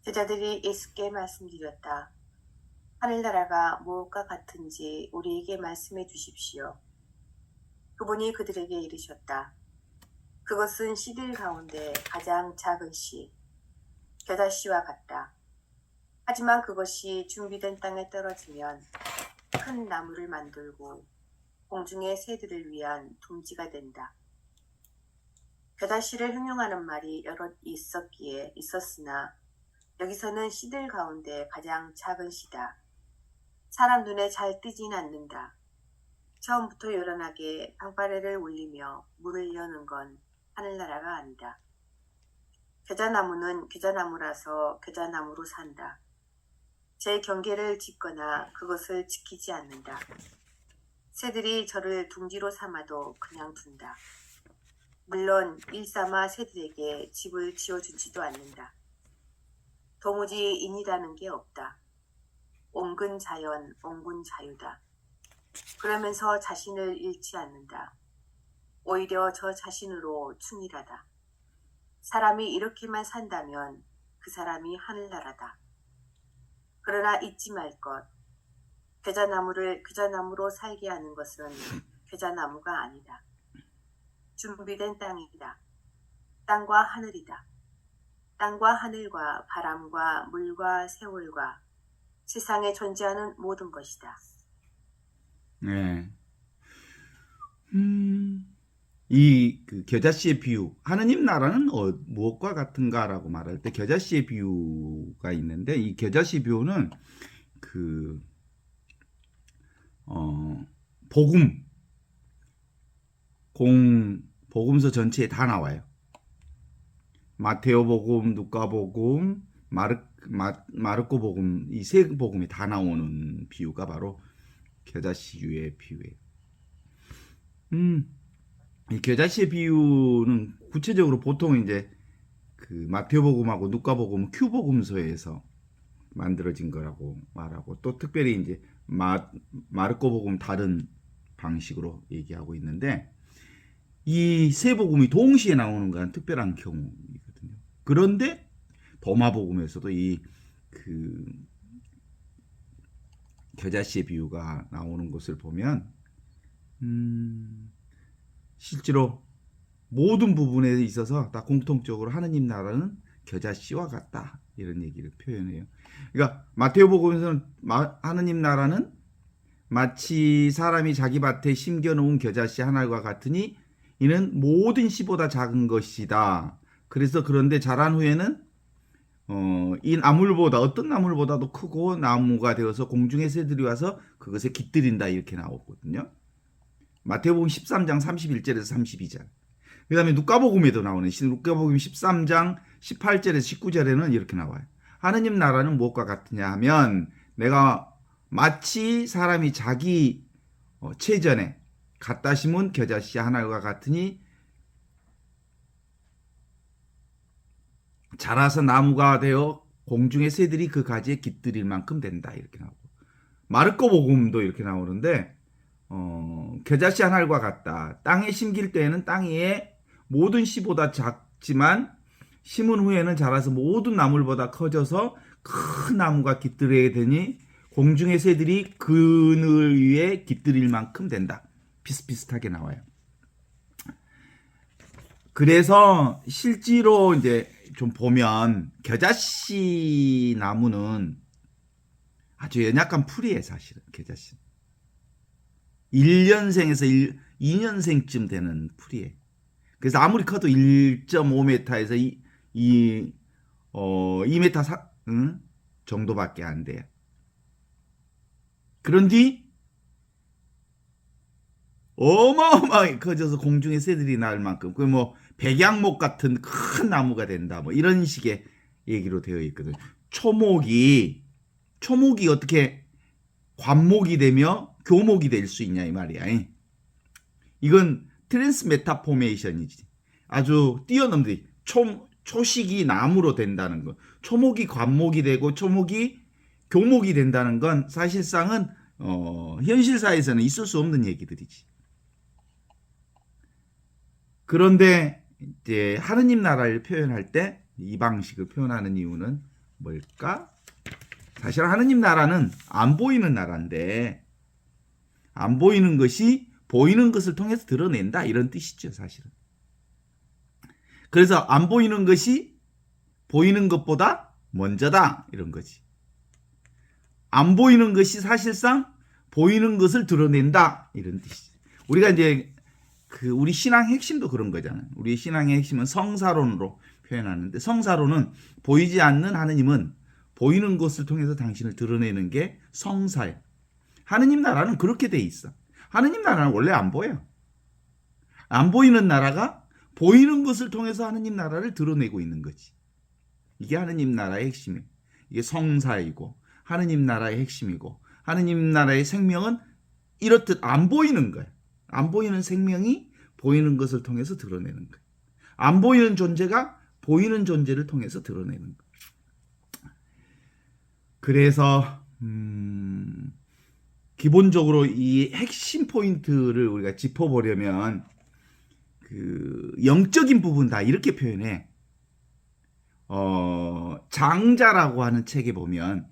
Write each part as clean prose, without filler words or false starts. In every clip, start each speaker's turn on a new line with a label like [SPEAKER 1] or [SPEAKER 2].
[SPEAKER 1] 제자들이 예수께 말씀드렸다. 하늘나라가 무엇과 같은지 우리에게 말씀해 주십시오. 그분이 그들에게 이르셨다. 그것은 씨들 가운데 가장 작은 씨, 겨자씨와 같다. 하지만 그것이 준비된 땅에 떨어지면 큰 나무를 만들고 공중의 새들을 위한 둥지가 된다. 겨자씨를 형용하는 말이 여럿 있었으나 여기서는 씨들 가운데 가장 작은 씨다. 사람 눈에 잘 뜨진 않는다. 처음부터 요란하게 방파레를 울리며 문을 여는 건 하늘나라가 아니다. 겨자나무는 겨자나무라서 겨자나무로 산다. 제 경계를 짓거나 그것을 지키지 않는다. 새들이 저를 둥지로 삼아도 그냥 둔다. 물론 일삼아 새들에게 집을 지어주지도 않는다. 도무지 인이라는 게 없다. 옹근 자연, 옹군 자유다. 그러면서 자신을 잃지 않는다. 오히려 저 자신으로 충실하다. 사람이 이렇게만 산다면 그 사람이 하늘나라다. 그러나 잊지 말 것. 겨자나무를 겨자나무로 살게 하는 것은 겨자나무가 아니다. 준비된 땅이다. 땅과 하늘이다. 땅과 하늘과 바람과 물과 세월과 세상에 존재하는 모든 것이다.
[SPEAKER 2] 네. 이 겨자씨의 비유, 하느님 나라는 무엇과 같은가라고 말할 때 겨자씨의 비유가 있는데, 이 겨자씨 비유는 복음서 전체에 다 나와요. 마테오복음, 누가복음, 마르코 복음, 이 세 복음이 다 나오는 비유가 바로 겨자씨의 비유예요. 이 겨자씨의 비유는 구체적으로 보통 이제 마테오복음하고 누가복음, 큐복음서에서 만들어진 거라고 말하고, 또 특별히 이제 마르코복음 다른 방식으로 얘기하고 있는데, 이 세 복음이 동시에 나오는 건 특별한 경우이거든요. 그런데 도마복음에서도 이 겨자씨의 비유가 나오는 것을 보면 실제로 모든 부분에 있어서 다 공통적으로 하느님 나라는 겨자씨와 같다, 이런 얘기를 표현해요. 그러니까 마테오복음에서는 하느님 나라는 마치 사람이 자기 밭에 심겨놓은 겨자씨 하나와 같으니 이는 모든 씨보다 작은 것이다. 그래서 그런데 자란 후에는 이 나물보다, 어떤 나물보다도 크고 나무가 되어서 공중의 새들이 와서 그것에 깃들인다, 이렇게 나오거든요. 마태복음 13장 31절에서 32절. 그 다음에 누가복음에도 나오네. 누가복음 13장 18절에서 19절에는 이렇게 나와요. 하느님 나라는 무엇과 같으냐 하면, 내가 마치 사람이 자기 채전에 갖다 심은 겨자씨 하나와 같으니 자라서 나무가 되어 공중의 새들이 그 가지에 깃들일 만큼 된다, 이렇게 나오고, 마르코 복음도 이렇게 나오는데 겨자씨 한 알과 같다. 땅에 심길 때에는 땅 위에 모든 씨보다 작지만 심은 후에는 자라서 모든 나물보다 커져서 큰 나무가 깃들게 되니 공중의 새들이 그늘 위에 깃들일 만큼 된다. 비슷비슷하게 나와요. 그래서 실제로 이제 좀 보면 겨자씨 나무는 아주 연약한 풀이에요, 사실은. 겨자씨 1년생에서 2년생쯤 되는 풀이에요. 그래서 아무리 커도 1.5m에서 2m 정도밖에 안 돼요. 그런데 어마어마하게 커져서 공중에 새들이 날 만큼, 그 뭐 백양목 같은 큰 나무가 된다, 뭐 이런 식의 얘기로 되어 있거든. 초목이 어떻게 관목이 되며 교목이 될 수 있냐, 이 말이야. 이건 트랜스 메타포메이션이지. 아주 뛰어넘는 초식이 나무로 된다는 거, 초목이 관목이 되고 초목이 교목이 된다는 건 사실상은 현실사에서는 있을 수 없는 얘기들이지. 그런데 이제 하느님 나라를 표현할 때 이 방식을 표현하는 이유는 뭘까? 사실 하느님 나라는 안 보이는 나라인데 안 보이는 것이 보이는 것을 통해서 드러낸다 이런 뜻이죠, 사실은. 그래서 안 보이는 것이 보이는 것보다 먼저다 이런 거지. 안 보이는 것이 사실상 보이는 것을 드러낸다 이런 뜻이지. 우리가 이제 우리 신앙의 핵심도 그런 거잖아요. 우리 신앙의 핵심은 성사론으로 표현하는데 성사론은 보이지 않는 하느님은 보이는 것을 통해서 당신을 드러내는 게 성사예요. 하느님 나라는 그렇게 돼 있어. 하느님 나라는 원래 안 보여. 안 보이는 나라가 보이는 것을 통해서 하느님 나라를 드러내고 있는 거지. 이게 하느님 나라의 핵심이에요. 이게 성사이고 하느님 나라의 핵심이고 하느님 나라의 생명은 이렇듯 안 보이는 거예요. 안 보이는 생명이 보이는 것을 통해서 드러내는 거예요. 안 보이는 존재가 보이는 존재를 통해서 드러내는 거예요. 그래서 기본적으로 이 핵심 포인트를 우리가 짚어보려면 영적인 부분 다 이렇게 표현해. 장자라고 하는 책에 보면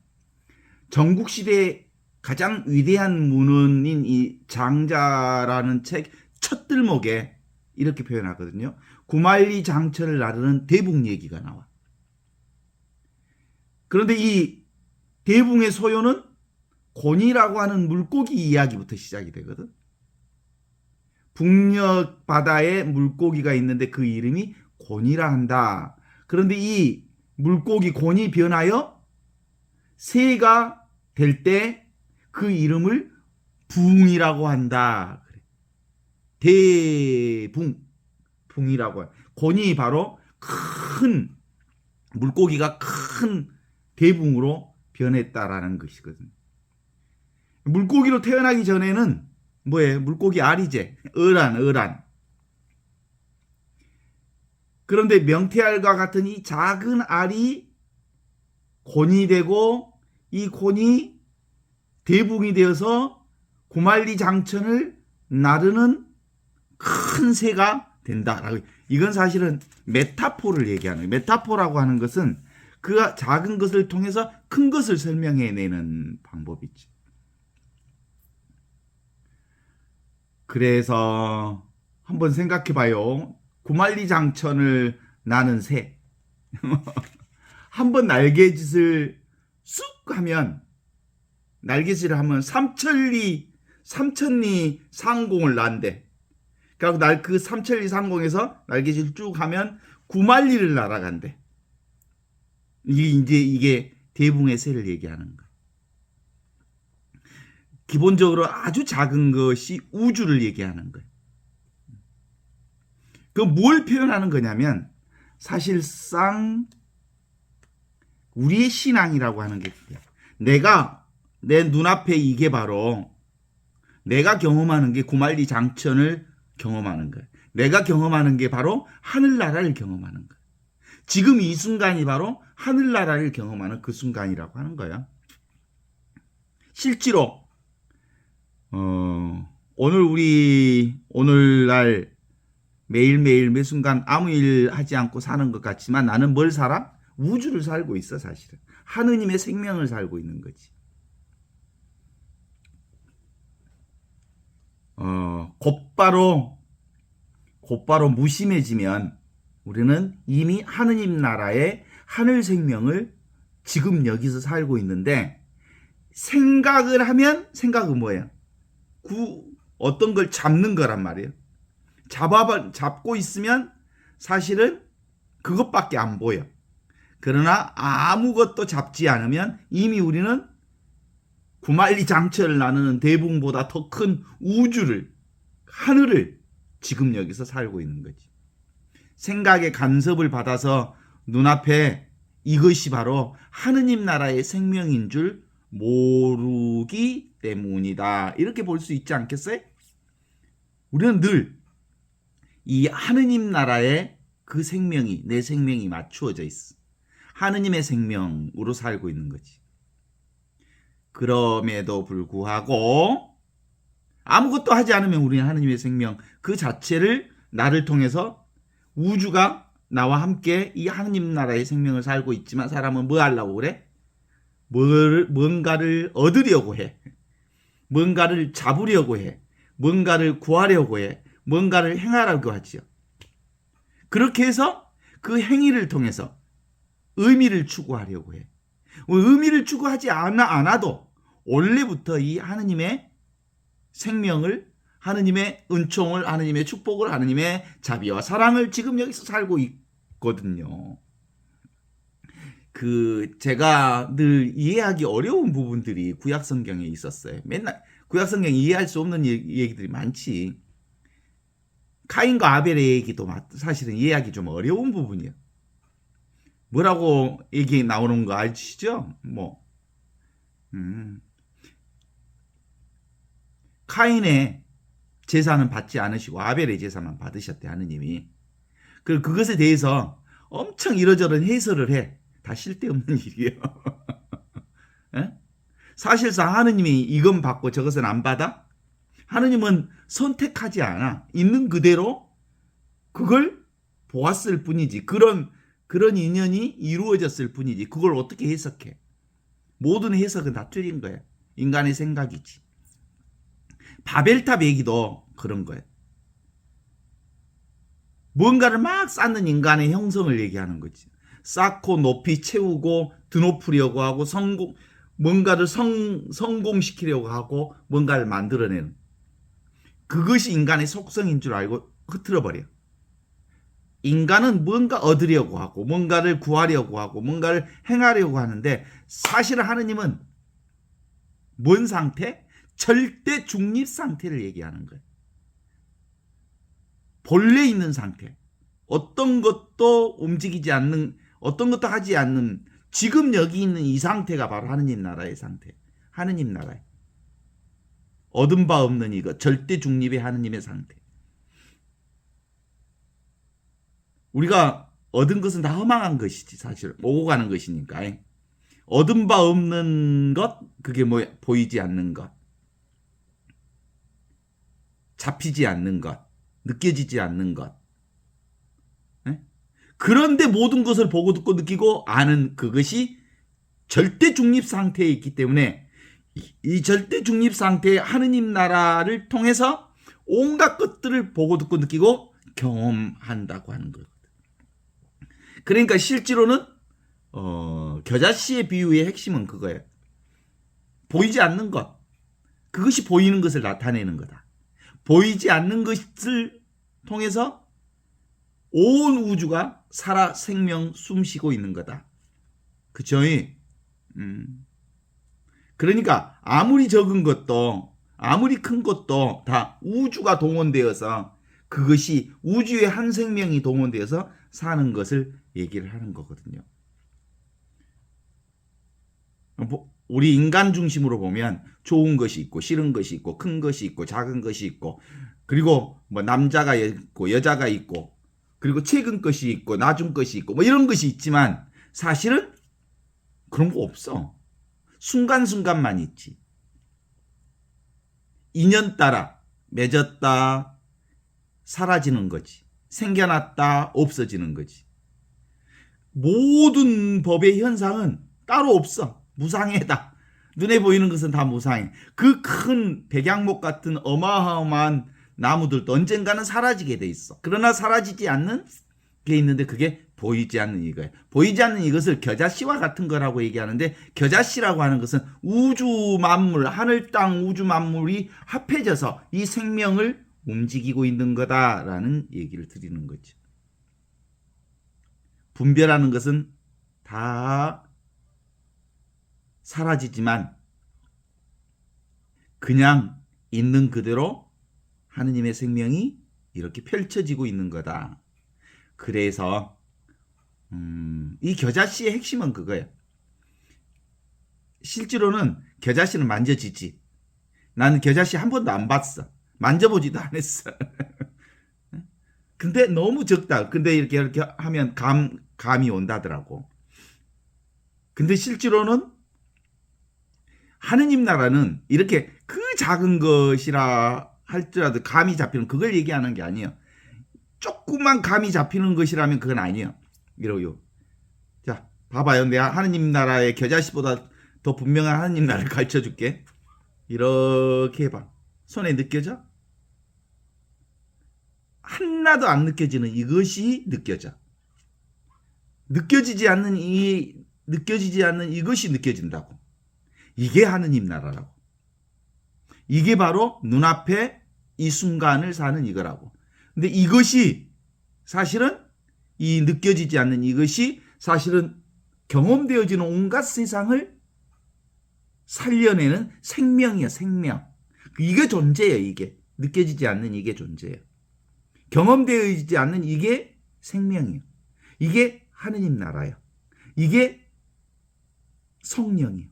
[SPEAKER 2] 전국시대의 가장 위대한 문헌인 이 장자라는 책 첫 들목에 이렇게 표현하거든요. 구말리 장천을 나르는 대붕 얘기가 나와. 그런데 이 대붕의 소요는 곤이라고 하는 물고기 이야기부터 시작이 되거든. 북녘 바다에 물고기가 있는데 그 이름이 곤이라 한다. 그런데 이 물고기 곤이 변하여 새가 될 때 그 이름을 붕이라고 한다. 대붕, 붕이라고 해. 곤이 바로 큰 물고기가 큰 대붕으로 변했다라는 것이거든. 물고기로 태어나기 전에는 뭐예요? 물고기 알이제, 어란. 그런데 명태알과 같은 이 작은 알이 곤이 되고 이 곤이 대붕이 되어서 구말리 장천을 나르는 큰 새가 된다라고. 이건 사실은 메타포를 얘기하는 거예요. 메타포라고 하는 것은 그 작은 것을 통해서 큰 것을 설명해내는 방법이지. 그래서 한번 생각해봐요. 구말리 장천을 나는 새. 한번 날개짓을 쑥 하면 날개짓을 하면 삼천리 상공을 난대. 그러니까 그 삼천리 상공에서 날개짓을 쭉 하면 구말리를 날아간대. 이게 대붕의 새를 얘기하는 거야. 기본적으로 아주 작은 것이 우주를 얘기하는 거예요. 그 뭘 표현하는 거냐면 사실상 우리의 신앙이라고 하는 게 내 눈앞에 이게 바로 내가 경험하는 게 구말리 장천을 경험하는 거예요. 내가 경험하는 게 바로 하늘나라를 경험하는 거예요. 지금 이 순간이 바로 하늘나라를 경험하는 그 순간이라고 하는 거예요. 실제로 오늘날 매일매일 매 순간 아무 일 하지 않고 사는 것 같지만 나는 뭘 살아? 우주를 살고 있어. 사실은 하느님의 생명을 살고 있는 거지. 곧바로 무심해지면 우리는 이미 하느님 나라의 하늘 생명을 지금 여기서 살고 있는데, 생각을 하면 생각은 뭐예요? 어떤 걸 잡는 거란 말이에요. 잡고 있으면 사실은 그것밖에 안 보여. 그러나 아무것도 잡지 않으면 이미 우리는 구말리 장천을 나누는 대붕보다 더 큰 우주를, 하늘을 지금 여기서 살고 있는 거지. 생각의 간섭을 받아서 눈앞에 이것이 바로 하느님 나라의 생명인 줄 모르기 때문이다. 이렇게 볼 수 있지 않겠어요? 우리는 늘 이 하느님 나라에 그 생명이, 내 생명이 맞추어져 있어. 하느님의 생명으로 살고 있는 거지. 그럼에도 불구하고 아무것도 하지 않으면 우리는 하느님의 생명 그 자체를 나를 통해서 우주가 나와 함께 이 하느님 나라의 생명을 살고 있지만 사람은 뭐 하려고 그래? 뭔가를 얻으려고 해. 뭔가를 잡으려고 해. 뭔가를 구하려고 해. 뭔가를 행하라고 하지요. 그렇게 해서 그 행위를 통해서 의미를 추구하려고 해. 의미를 추구하지 않아도 원래부터 이 하느님의 생명을, 하느님의 은총을, 하느님의 축복을, 하느님의 자비와 사랑을 지금 여기서 살고 있거든요. 제가 늘 이해하기 어려운 부분들이 구약 성경에 있었어요. 맨날 구약 성경 이해할 수 없는 얘기들이 많지. 카인과 아벨의 얘기도 사실은 이해하기 좀 어려운 부분이에요. 뭐라고 얘기 나오는 거 아시죠? 카인의 제사는 받지 않으시고 아벨의 제사만 받으셨대, 하느님이. 그리고 그것에 대해서 엄청 이러저런 해설을 해. 다 쓸데없는 일이에요. 사실상 하느님이 이건 받고 저것은 안 받아? 하느님은 선택하지 않아. 있는 그대로 그걸 보았을 뿐이지. 그런 인연이 이루어졌을 뿐이지. 그걸 어떻게 해석해? 모든 해석은 다 틀린 거예요. 인간의 생각이지. 바벨탑 얘기도 그런 거예요. 뭔가를 막 쌓는 인간의 형성을 얘기하는 거지. 쌓고 높이 채우고 드높으려고 하고 뭔가를 성공시키려고 하고 뭔가를 만들어내는, 그것이 인간의 속성인 줄 알고 흐트러버려. 인간은 뭔가 얻으려고 하고 뭔가를 구하려고 하고 뭔가를 행하려고 하는데, 사실 하느님은 뭔 상태? 절대 중립 상태를 얘기하는 거예요. 본래 있는 상태. 어떤 것도 움직이지 않는, 어떤 것도 하지 않는, 지금 여기 있는 이 상태가 바로 하느님 나라의 상태. 하느님 나라의 얻은 바 없는 이것, 절대 중립의 하느님의 상태. 우리가 얻은 것은 다 허망한 것이지, 사실 오고 가는 것이니까. 얻은 바 없는 것, 그게 보이지 않는 것, 잡히지 않는 것, 느껴지지 않는 것. 그런데 모든 것을 보고 듣고 느끼고 아는 그것이 절대 중립 상태에 있기 때문에, 이 절대 중립 상태의 하느님 나라를 통해서 온갖 것들을 보고 듣고 느끼고 경험한다고 하는 거거든. 그러니까 실제로는 겨자씨의 비유의 핵심은 그거예요. 보이지 않는 것, 그것이 보이는 것을 나타내는 거다. 보이지 않는 것을 통해서 온 우주가 살아 생명 숨쉬고 있는 거다. 그쵸? 그러니까 아무리 적은 것도 아무리 큰 것도 다 우주가 동원되어서, 그것이 우주의 한 생명이 동원되어서 사는 것을 얘기를 하는 거거든요. 우리 인간 중심으로 보면 좋은 것이 있고 싫은 것이 있고 큰 것이 있고 작은 것이 있고, 그리고 남자가 있고 여자가 있고, 그리고 최근 것이 있고 나중 것이 있고 이런 것이 있지만, 사실은 그런 거 없어. 순간순간만 있지. 인연 따라 맺었다 사라지는 거지. 생겨났다 없어지는 거지. 모든 법의 현상은 따로 없어. 무상해다. 눈에 보이는 것은 다 무상해. 그 큰 백양목 같은 어마어마한 나무들도 언젠가는 사라지게 돼 있어. 그러나 사라지지 않는 게 있는데, 그게 보이지 않는 이거예요. 보이지 않는 이것을 겨자씨와 같은 거라고 얘기하는데, 겨자씨라고 하는 것은 우주 만물, 하늘 땅 우주 만물이 합해져서 이 생명을 움직이고 있는 거다라는 얘기를 드리는 거죠. 분별하는 것은 다 사라지지만 그냥 있는 그대로 하느님의 생명이 이렇게 펼쳐지고 있는 거다. 그래서 이 겨자씨의 핵심은 그거예요. 실제로는 겨자씨는 만져지지. 나는 겨자씨 한 번도 안 봤어. 만져보지도 않았어. 근데 너무 적다. 근데 이렇게 하면 감이 온다더라고. 근데 실제로는 하느님 나라는 이렇게 그 작은 것이라 할지라도 감이 잡히는, 그걸 얘기하는 게 아니에요. 조금만 감이 잡히는 것이라면 그건 아니에요. 이러요. 자, 봐봐요. 내가 하느님 나라의 겨자씨보다 더 분명한 하느님 나라를 가르쳐 줄게. 이렇게 해봐. 손에 느껴져? 하나도 안 느껴지는 이것이 느껴져. 느껴지지 않는 이것이 느껴진다고. 이게 하느님 나라라고. 이게 바로 눈앞에 이 순간을 사는 이거라고. 근데 이것이 사실은 이 느껴지지 않는 이것이 사실은 경험되어지는 온갖 세상을 살려내는 생명이야, 생명. 이게 존재예요, 이게. 느껴지지 않는 이게 존재예요. 경험되어지지 않는 이게 생명이에요. 이게 하느님 나라예요. 이게 성령이에요.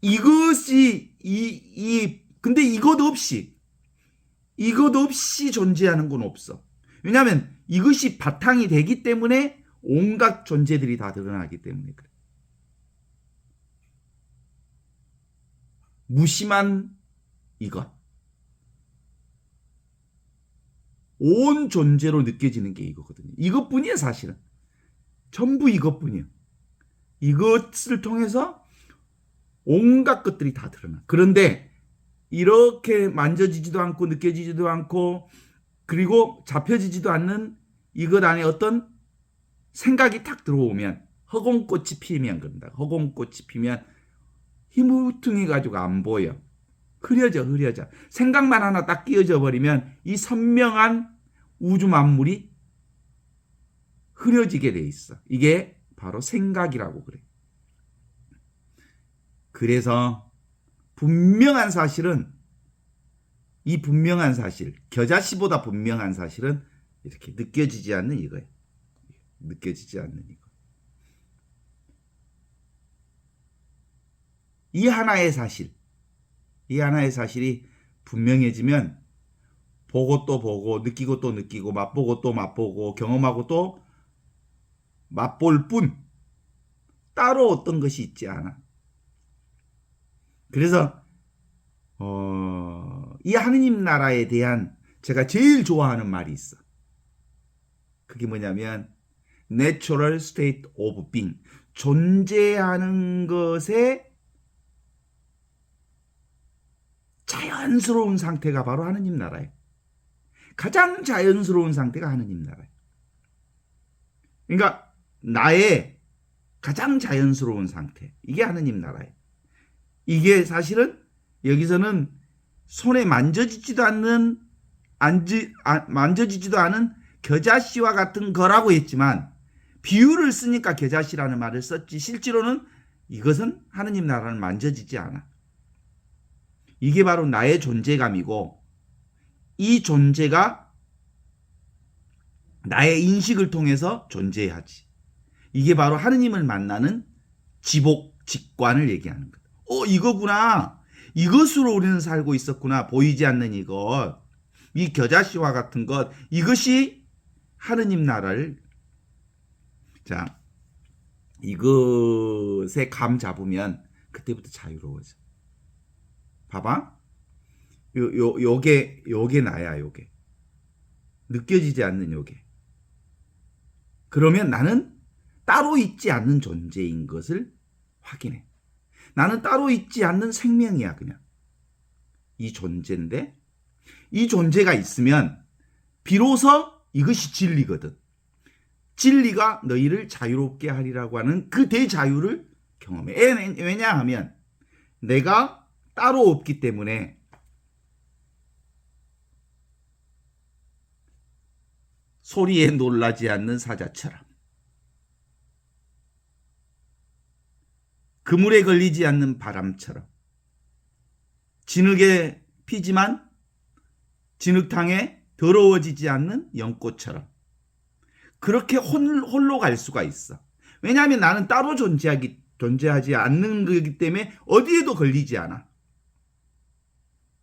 [SPEAKER 2] 이것이 근데 이것 없이 존재하는 건 없어. 왜냐하면 이것이 바탕이 되기 때문에 온갖 존재들이 다 드러나기 때문에 그래. 무심한 이것. 온 존재로 느껴지는 게 이거거든요. 이것뿐이에요, 사실은. 전부 이것뿐이에요. 이것을 통해서 온갖 것들이 다 드러나. 그런데 이렇게 만져지지도 않고 느껴지지도 않고 그리고 잡혀지지도 않는 이것 안에 어떤 생각이 탁 들어오면 허공꽃이 피면 그런다. 허공꽃이 피면 희무퉁해가지고 안 보여. 흐려져. 생각만 하나 딱 끼어져 버리면 이 선명한 우주 만물이 흐려지게 돼 있어. 이게 바로 생각이라고 그래. 그래서 분명한 사실은 이 분명한 사실, 겨자씨보다 분명한 사실은 이렇게 느껴지지 않는 이거예요. 느껴지지 않는 이거. 이 하나의 사실이 분명해지면 보고 또 보고 느끼고 또 느끼고 맛보고 또 맛보고 경험하고 또 맛볼 뿐 따로 어떤 것이 있지 않아. 그래서 이 하느님 나라에 대한 제가 제일 좋아하는 말이 있어. 그게 뭐냐면 Natural State of Being. 존재하는 것의 자연스러운 상태가 바로 하느님 나라예요. 가장 자연스러운 상태가 하느님 나라예요. 그러니까 나의 가장 자연스러운 상태. 이게 하느님 나라예요. 이게 사실은 여기서는 손에 만져지지도 않는 만져지지도 않은 겨자씨와 같은 거라고 했지만 비유를 쓰니까 겨자씨라는 말을 썼지 실제로는 이것은 하느님 나라는 만져지지 않아. 이게 바로 나의 존재감이고 이 존재가 나의 인식을 통해서 존재하지. 이게 바로 하느님을 만나는 지복, 직관을 얘기하는 거다. 이거구나. 이것으로 우리는 살고 있었구나. 보이지 않는 이것. 이 겨자씨와 같은 것. 이것이 하느님 나라를. 자, 이것에 감 잡으면 그때부터 자유로워져. 봐봐. 요게 나야, 요게. 느껴지지 않는 요게. 그러면 나는 따로 있지 않는 존재인 것을 확인해. 나는 따로 있지 않는 생명이야, 그냥. 이 존재인데, 이 존재가 있으면, 비로소 이것이 진리거든. 진리가 너희를 자유롭게 하리라고 하는 그 대자유를 경험해. 왜냐하면, 내가 따로 없기 때문에, 소리에 놀라지 않는 사자처럼, 그물에 걸리지 않는 바람처럼, 진흙에 피지만 진흙탕에 더러워지지 않는 연꽃처럼 그렇게 홀로 갈 수가 있어. 왜냐하면 나는 따로 존재하지 않는 거기 때문에 어디에도 걸리지 않아.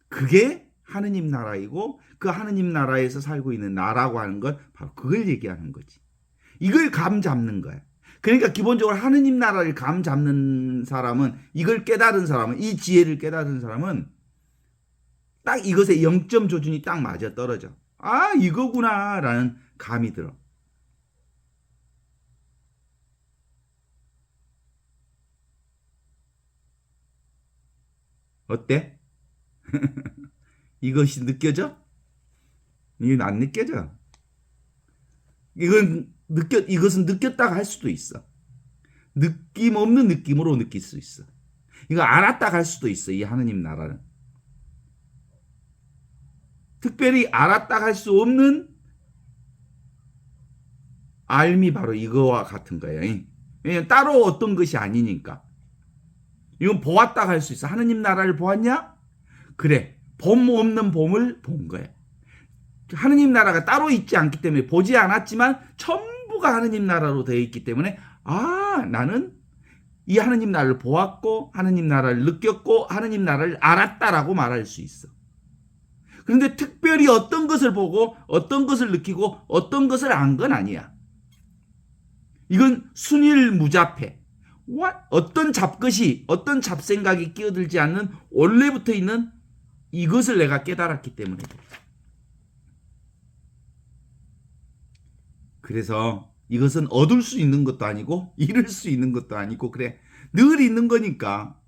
[SPEAKER 2] 그게 하느님 나라이고 그 하느님 나라에서 살고 있는 나라고 하는 건 바로 그걸 얘기하는 거지. 이걸 감 잡는 거야. 그러니까 기본적으로 하느님 나라를 감 잡는 사람은, 이걸 깨달은 사람은, 이 지혜를 깨달은 사람은 딱 이것의 0점 조준이 딱 맞아 떨어져. 아, 이거구나 라는 감이 들어. 어때? 이것이 느껴져? 이건 안 느껴져. 이것은 느꼈다가 할 수도 있어. 느낌 없는 느낌으로 느낄 수 있어. 이거 알았다 할 수도 있어. 이 하느님 나라는. 특별히 알았다 할 수 없는 알미 바로 이거와 같은 거예요. 왜냐면 따로 어떤 것이 아니니까. 이건 보았다 할 수 있어. 하느님 나라를 보았냐? 그래. 봄 없는 봄을 본 거야. 하느님 나라가 따로 있지 않기 때문에 보지 않았지만 전부가 하느님 나라로 되어 있기 때문에 아, 나는 이 하느님 나라를 보았고 하느님 나라를 느꼈고 하느님 나라를 알았다라고 말할 수 있어. 그런데 특별히 어떤 것을 보고 어떤 것을 느끼고 어떤 것을 안 건 아니야. 이건 순일무잡해. 어떤 잡것이 어떤 잡생각이 끼어들지 않는 원래부터 있는 이것을 내가 깨달았기 때문에. 그래서 이것은 얻을 수 있는 것도 아니고 잃을 수 있는 것도 아니고 그래. 늘 있는 거니까.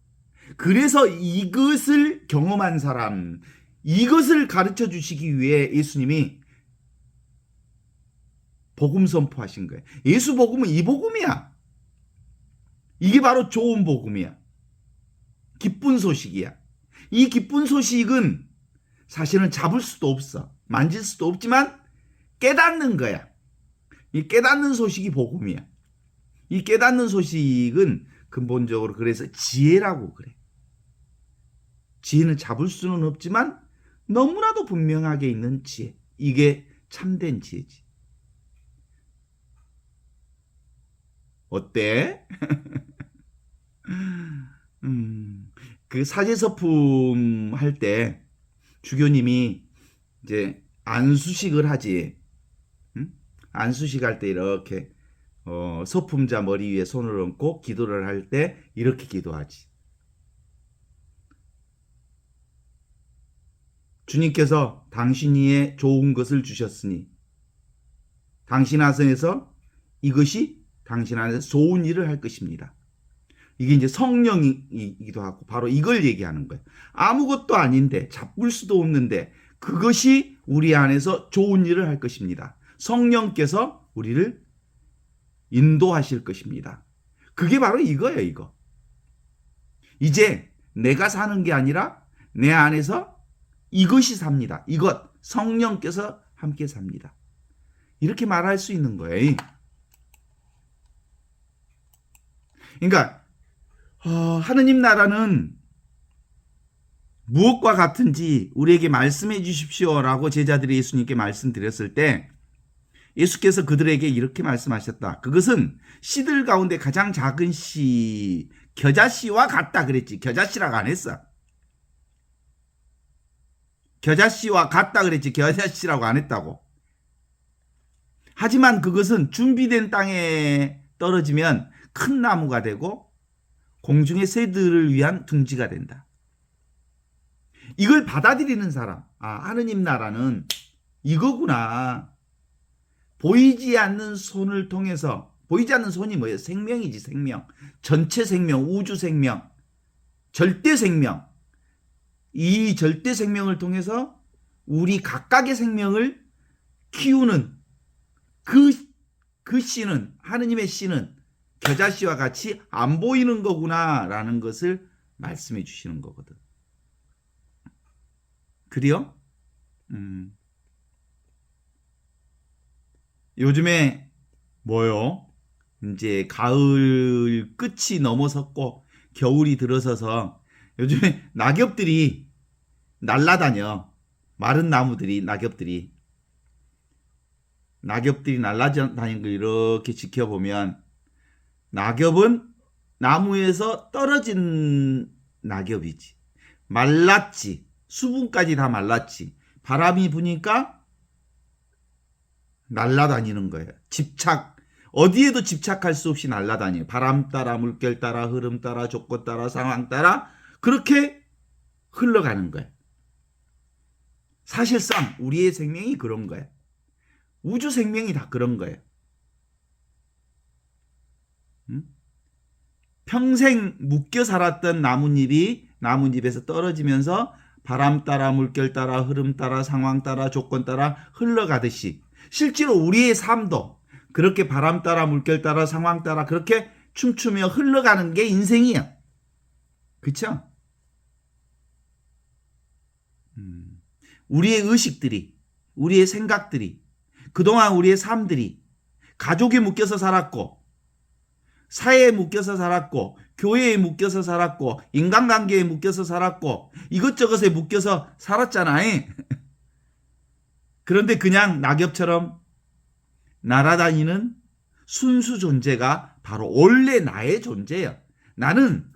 [SPEAKER 2] 그래서 이것을 경험한 사람, 이것을 가르쳐 주시기 위해 예수님이 복음 선포하신 거예요. 예수 복음은 이 복음이야. 이게 바로 좋은 복음이야. 기쁜 소식이야. 이 기쁜 소식은 사실은 잡을 수도 없어. 만질 수도 없지만 깨닫는 거야. 이 깨닫는 소식이 복음이야. 이 깨닫는 소식은 근본적으로 그래서 지혜라고 그래. 지혜는 잡을 수는 없지만 너무나도 분명하게 있는 지혜. 이게 참된 지혜지. 어때? 그 사제서품 할 때 주교님이 이제 안수식을 하지. 안수식 할 때 이렇게 서품자 머리 위에 손을 얹고 기도를 할 때 이렇게 기도하지. 주님께서 당신 위에 좋은 것을 주셨으니 당신 안에서 이것이 당신 안에서 좋은 일을 할 것입니다. 이게 이제 성령이기도 하고 바로 이걸 얘기하는 거예요. 아무것도 아닌데 잡을 수도 없는데 그것이 우리 안에서 좋은 일을 할 것입니다. 성령께서 우리를 인도하실 것입니다. 그게 바로 이거예요, 이거. 이제 내가 사는 게 아니라 내 안에서 이것이 삽니다. 이것, 성령께서 함께 삽니다. 이렇게 말할 수 있는 거예요. 그러니까 하느님 나라는 무엇과 같은지 우리에게 말씀해 주십시오라고 제자들이 예수님께 말씀드렸을 때 예수께서 그들에게 이렇게 말씀하셨다. 그것은 씨들 가운데 가장 작은 씨, 겨자씨와 같다 그랬지. 겨자씨라고 안 했어. 겨자씨와 같다 그랬지. 겨자씨라고 안 했다고. 하지만 그것은 준비된 땅에 떨어지면 큰 나무가 되고 공중의 새들을 위한 둥지가 된다. 이걸 받아들이는 사람, 하느님 나라는 이거구나. 보이지 않는 손을 통해서, 보이지 않는 손이 뭐예요? 생명이지, 생명. 전체 생명, 우주 생명, 절대 생명. 이 절대 생명을 통해서 우리 각각의 생명을 키우는 그 씨는, 하느님의 씨는 겨자씨와 같이 안 보이는 거구나라는 것을 말씀해 주시는 거거든. 그래요? 요즘에 뭐요? 이제 가을 끝이 넘어섰고 겨울이 들어서서 요즘에 낙엽들이 날아다녀. 마른 나무들이, 낙엽들이 날아다니는 걸 이렇게 지켜보면 낙엽은 나무에서 떨어진 낙엽이지. 말랐지. 수분까지 다 말랐지. 바람이 부니까 날아다니는 거예요. 어디에도 집착할 수 없이 날아다녀요. 바람 따라, 물결 따라, 흐름 따라, 조건 따라, 상황 따라 그렇게 흘러가는 거예요. 사실상 우리의 생명이 그런 거야. 우주 생명이 다 그런 거예요. 평생 묶여 살았던 나뭇잎이 나뭇잎에서 떨어지면서 바람 따라 물결 따라 흐름 따라 상황 따라 조건 따라 흘러가듯이 실제로 우리의 삶도 그렇게 바람 따라 물결 따라 상황 따라 그렇게 춤추며 흘러가는 게 인생이야. 그쵸? 우리의 의식들이, 우리의 생각들이, 그동안 우리의 삶들이 가족에 묶여서 살았고, 사회에 묶여서 살았고, 교회에 묶여서 살았고, 인간관계에 묶여서 살았고, 이것저것에 묶여서 살았잖아. 그런데 그냥 낙엽처럼 날아다니는 순수 존재가 바로 원래 나의 존재야. 나는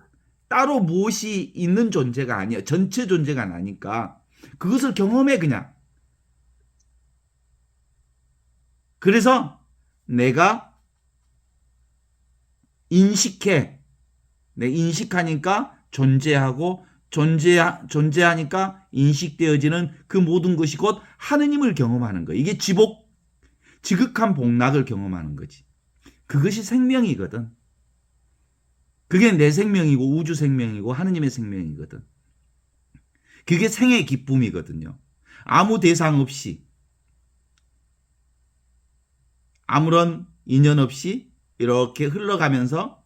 [SPEAKER 2] 따로 무엇이 있는 존재가 아니야. 전체 존재가 나니까. 그것을 경험해 그냥. 그래서 내가 인식해. 내 인식하니까 존재하고 존재하니까 인식되어지는 그 모든 것이 곧 하느님을 경험하는 거야. 이게 지극한 복락을 경험하는 거지. 그것이 생명이거든. 그게 내 생명이고 우주 생명이고 하느님의 생명이거든. 그게 생의 기쁨이거든요. 아무 대상 없이 아무런 인연 없이 이렇게 흘러가면서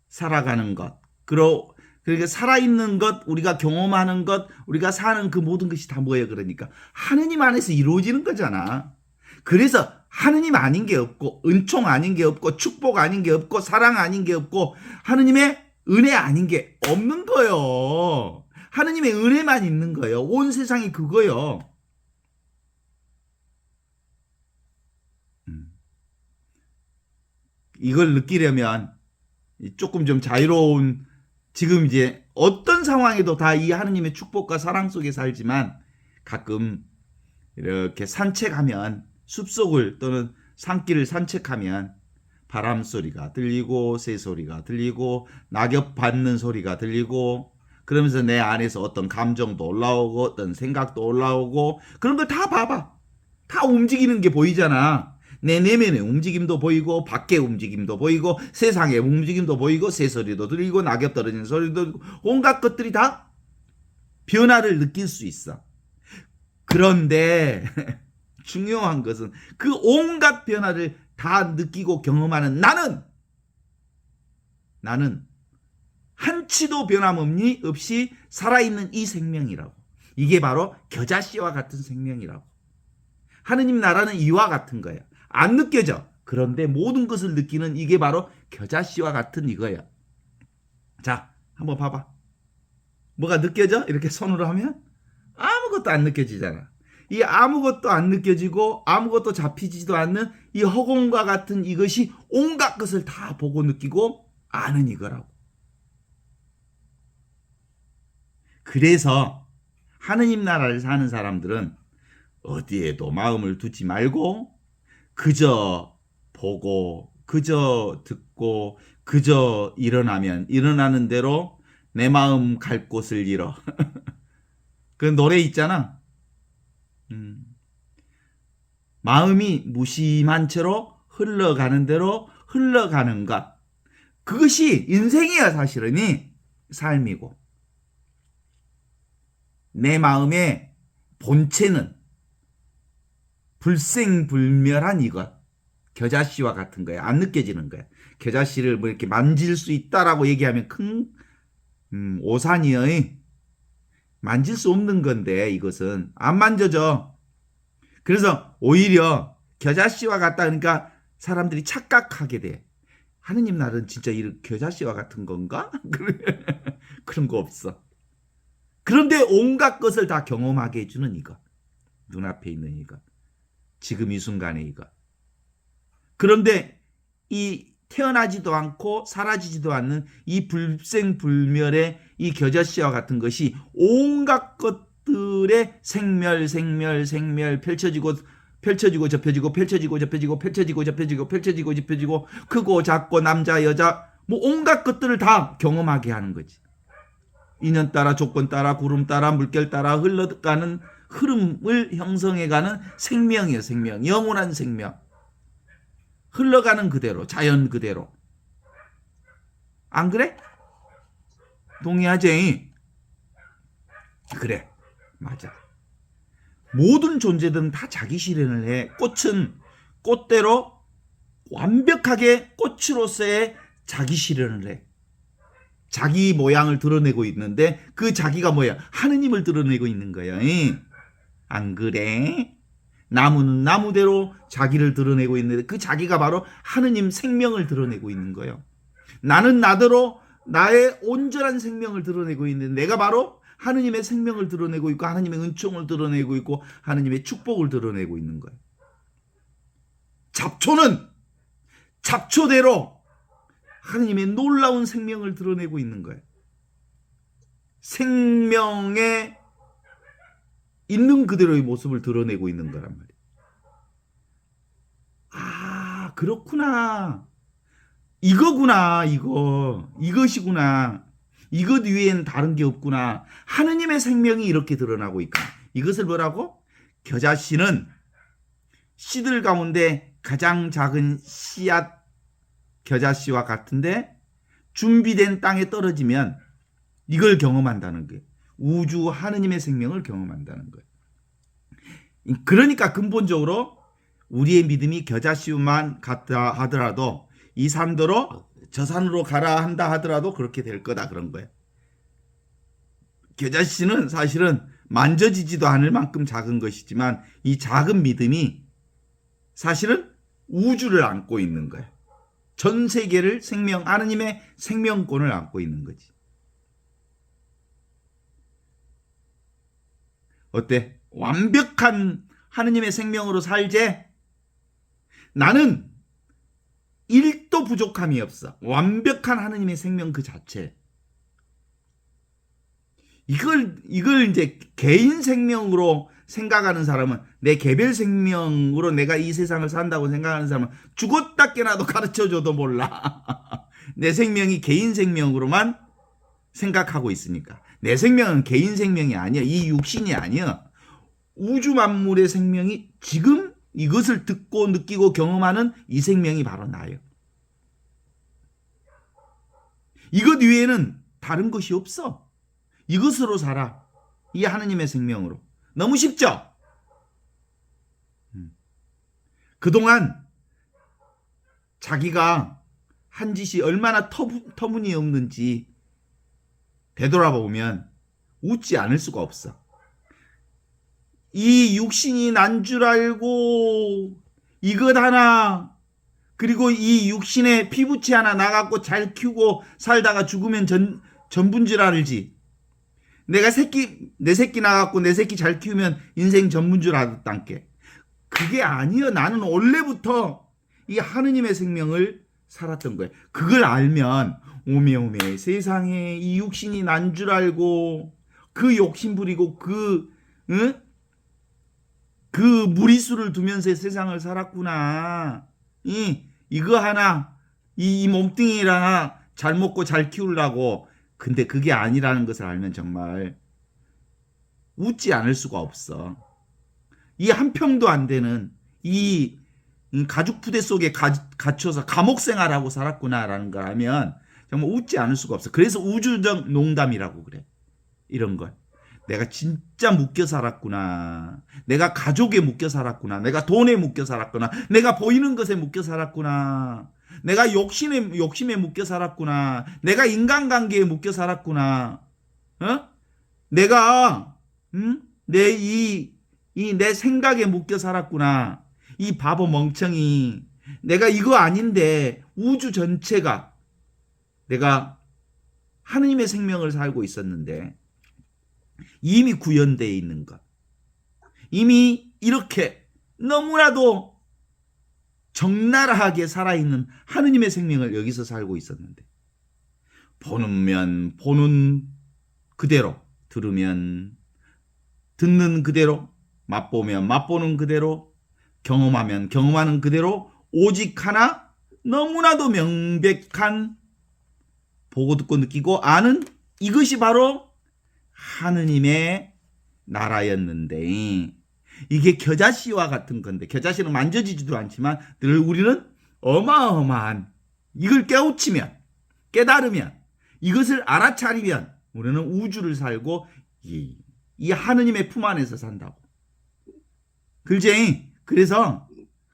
[SPEAKER 2] 살아가는 것. 그러니까 살아있는 것, 우리가 경험하는 것, 우리가 사는 그 모든 것이 다 뭐예요? 그러니까 하느님 안에서 이루어지는 거잖아. 그래서 하느님 아닌 게 없고 은총 아닌 게 없고 축복 아닌 게 없고 사랑 아닌 게 없고 하느님의 은혜 아닌 게 없는 거예요. 하느님의 은혜만 있는 거예요. 온 세상이 그거예요. 이걸 느끼려면 조금 좀 자유로운 지금 이제 어떤 상황에도 다 이 하느님의 축복과 사랑 속에 살지만 가끔 이렇게 산책하면 숲속을 또는 산길을 산책하면 바람 소리가 들리고 새 소리가 들리고 낙엽 밟는 소리가 들리고 그러면서 내 안에서 어떤 감정도 올라오고 어떤 생각도 올라오고 그런 걸 다 봐봐. 다 움직이는 게 보이잖아. 내 내면의 움직임도 보이고 밖의 움직임도 보이고 세상의 움직임도 보이고 새소리도 들리고 낙엽 떨어지는 소리도 들리고 온갖 것들이 다 변화를 느낄 수 있어. 그런데 중요한 것은 그 온갖 변화를 다 느끼고 경험하는 나는 한치도 변함없이 살아있는 이 생명이라고. 이게 바로 겨자씨와 같은 생명이라고. 하느님 나라는 이와 같은 거야. 안 느껴져. 그런데 모든 것을 느끼는 이게 바로 겨자씨와 같은 이거야. 자, 한번 봐봐. 뭐가 느껴져? 이렇게 손으로 하면 아무것도 안 느껴지잖아. 이 아무것도 안 느껴지고 아무것도 잡히지도 않는 이 허공과 같은 이것이 온갖 것을 다 보고 느끼고 아는 이거라고. 그래서 하느님 나라를 사는 사람들은 어디에도 마음을 두지 말고 그저 보고 그저 듣고 그저 일어나는 대로 내 마음 갈 곳을 잃어. 그 노래 있잖아. 마음이 무심한 채로 흘러가는 대로 흘러가는 것. 그것이 인생이야 사실은 삶이고. 내 마음의 본체는 불생불멸한 이것. 겨자씨와 같은 거야. 안 느껴지는 거야. 겨자씨를 뭐 이렇게 만질 수 있다라고 얘기하면 큰 오산이요. 만질 수 없는 건데 이것은 안 만져져. 그래서 오히려 겨자씨와 같다 그러니까 사람들이 착각하게 돼. 하느님 나라는 진짜 이 겨자씨와 같은 건가? 그런 거 없어. 그런데 온갖 것을 다 경험하게 해주는 이거. 눈앞에 있는 이거. 지금 이 순간에 이거. 그런데 이 태어나지도 않고 사라지지도 않는 이 불생불멸의 이 겨자씨와 같은 것이 온갖 것들의 생멸 펼쳐지고 접혀지고 펼쳐지고 접혀지고 펼쳐지고 접혀지고 펼쳐지고 접혀지고 크고 작고 남자 여자 뭐 온갖 것들을 다 경험하게 하는 거지. 인연 따라 조건 따라 구름 따라 물결 따라 흘러가는 흐름을 형성해가는 생명이에요. 생명. 영원한 생명. 흘러가는 그대로. 자연 그대로. 안 그래? 동의하지? 그래. 맞아. 모든 존재들은 다 자기 실현을 해. 꽃은 꽃대로 완벽하게 꽃으로서의 자기 실현을 해. 자기 모양을 드러내고 있는데 그 자기가 뭐야? 하느님을 드러내고 있는 거야. 안 그래? 나무는 나무대로 자기를 드러내고 있는데 그 자기가 바로 하느님 생명을 드러내고 있는 거예요. 나는 나대로 나의 온전한 생명을 드러내고 있는데 내가 바로 하느님의 생명을 드러내고 있고 하느님의 은총을 드러내고 있고 하느님의 축복을 드러내고 있는 거예요. 잡초는 잡초대로 하느님의 놀라운 생명을 드러내고 있는 거예요. 생명에 있는 그대로의 모습을 드러내고 있는 거란 말이에요. 아, 그렇구나. 이거구나, 이것이구나. 이것 위에는 다른 게 없구나. 하느님의 생명이 이렇게 드러나고 있구나. 이것을 뭐라고? 겨자씨는 씨들 가운데 가장 작은 씨앗 겨자씨와 같은데 준비된 땅에 떨어지면 이걸 경험한다는 거예요. 우주 하느님의 생명을 경험한다는 거예요. 그러니까 근본적으로 우리의 믿음이 겨자씨만 같다 하더라도 이 산더러 저 산으로 가라 한다 하더라도 그렇게 될 거다 그런 거예요. 겨자씨는 사실은 만져지지도 않을 만큼 작은 것이지만 이 작은 믿음이 사실은 우주를 안고 있는 거예요. 전 세계를 하느님의 생명권을 안고 있는 거지. 어때? 완벽한 하느님의 생명으로 살제? 나는 1도 부족함이 없어. 완벽한 하느님의 생명 그 자체. 이걸 이제 개인 생명으로 생각하는 사람은 내 개별 생명으로 내가 이 세상을 산다고 생각하는 사람은 죽었다 깨나도 가르쳐줘도 몰라. 내 생명이 개인 생명으로만 생각하고 있으니까. 내 생명은 개인 생명이 아니야. 이 육신이 아니야. 우주 만물의 생명이 지금 이것을 듣고 느끼고 경험하는 이 생명이 바로 나예요. 이것 위에는 다른 것이 없어. 이것으로 살아. 이 하느님의 생명으로. 너무 쉽죠? 그동안 자기가 한 짓이 얼마나 터무니없는지 되돌아보면 웃지 않을 수가 없어. 이 육신이 난 줄 알고 이것 하나 그리고 이 육신에 피부치 하나 나갖고 잘 키우고 살다가 죽으면 전부인 줄 알지. 내 새끼 나갖고 내 새끼 잘 키우면 인생 전부인 줄 알았단께. 그게 아니여. 나는 원래부터 이 하느님의 생명을 살았던 거예요. 그걸 알면 오메 세상에 이 육신이 난 줄 알고 그 욕심 부리고 그 무리수를 두면서 세상을 살았구나. 이거 하나 이 몸뚱이를 하나 잘 먹고 잘 키우려고. 근데 그게 아니라는 것을 알면 정말 웃지 않을 수가 없어. 이 한 평도 안 되는 이 가죽 부대 속에 갇혀서 감옥 생활하고 살았구나라는 걸 하면 정말 웃지 않을 수가 없어. 그래서 우주적 농담이라고 그래. 이런 걸. 내가 진짜 묶여 살았구나. 내가 가족에 묶여 살았구나. 내가 돈에 묶여 살았구나. 내가 보이는 것에 묶여 살았구나. 내가 욕심에 묶여 살았구나. 내가 인간관계에 묶여 살았구나. 내가 내 생각에 묶여 살았구나. 이 바보 멍청이. 내가 이거 아닌데 우주 전체가 내가 하느님의 생명을 살고 있었는데 이미 구현되어 있는 것. 이미 이렇게 너무나도 적나라하게 살아있는 하느님의 생명을 여기서 살고 있었는데 보면 보는 그대로, 들으면 듣는 그대로, 맛보면 맛보는 그대로, 경험하면 경험하는 그대로 오직 하나 너무나도 명백한 보고 듣고 느끼고 아는 이것이 바로 하느님의 나라였는데 이게 겨자씨와 같은 건데 겨자씨는 만져지지도 않지만 늘 우리는 어마어마한 이걸 깨달으면 이것을 알아차리면 우리는 우주를 살고 이 하느님의 품 안에서 산다고. 글쟁이 그래서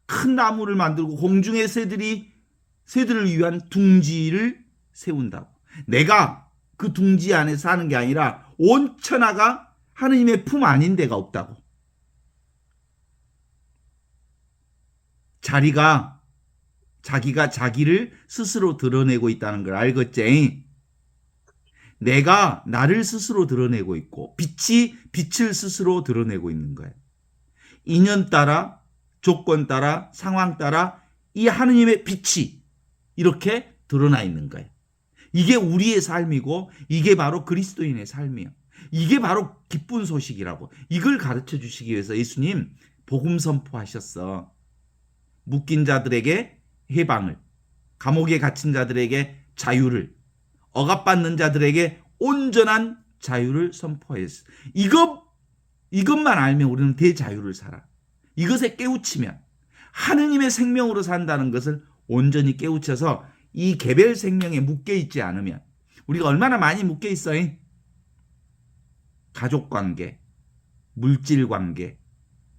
[SPEAKER 2] 큰 나무를 만들고 공중의 새들을 위한 둥지를 세운다고. 내가 그 둥지 안에 사는 게 아니라 온 천하가 하느님의 품 아닌 데가 없다고. 자기가 자기를 스스로 드러내고 있다는 걸 알겠지? 내가 나를 스스로 드러내고 있고 빛이 빛을 스스로 드러내고 있는 거예요. 인연 따라 조건 따라 상황 따라 이 하느님의 빛이 이렇게 드러나 있는 거예요. 이게 우리의 삶이고 이게 바로 그리스도인의 삶이에요. 이게 바로 기쁜 소식이라고. 이걸 가르쳐 주시기 위해서 예수님 복음 선포하셨어. 묶인 자들에게 해방을, 감옥에 갇힌 자들에게 자유를, 억압받는 자들에게 온전한 자유를 선포했어. 이것만 알면 우리는 대자유를 살아. 이것에 깨우치면 하느님의 생명으로 산다는 것을 온전히 깨우쳐서 이 개별 생명에 묶여있지 않으면 우리가 얼마나 많이 묶여있어요? 가족관계, 물질관계,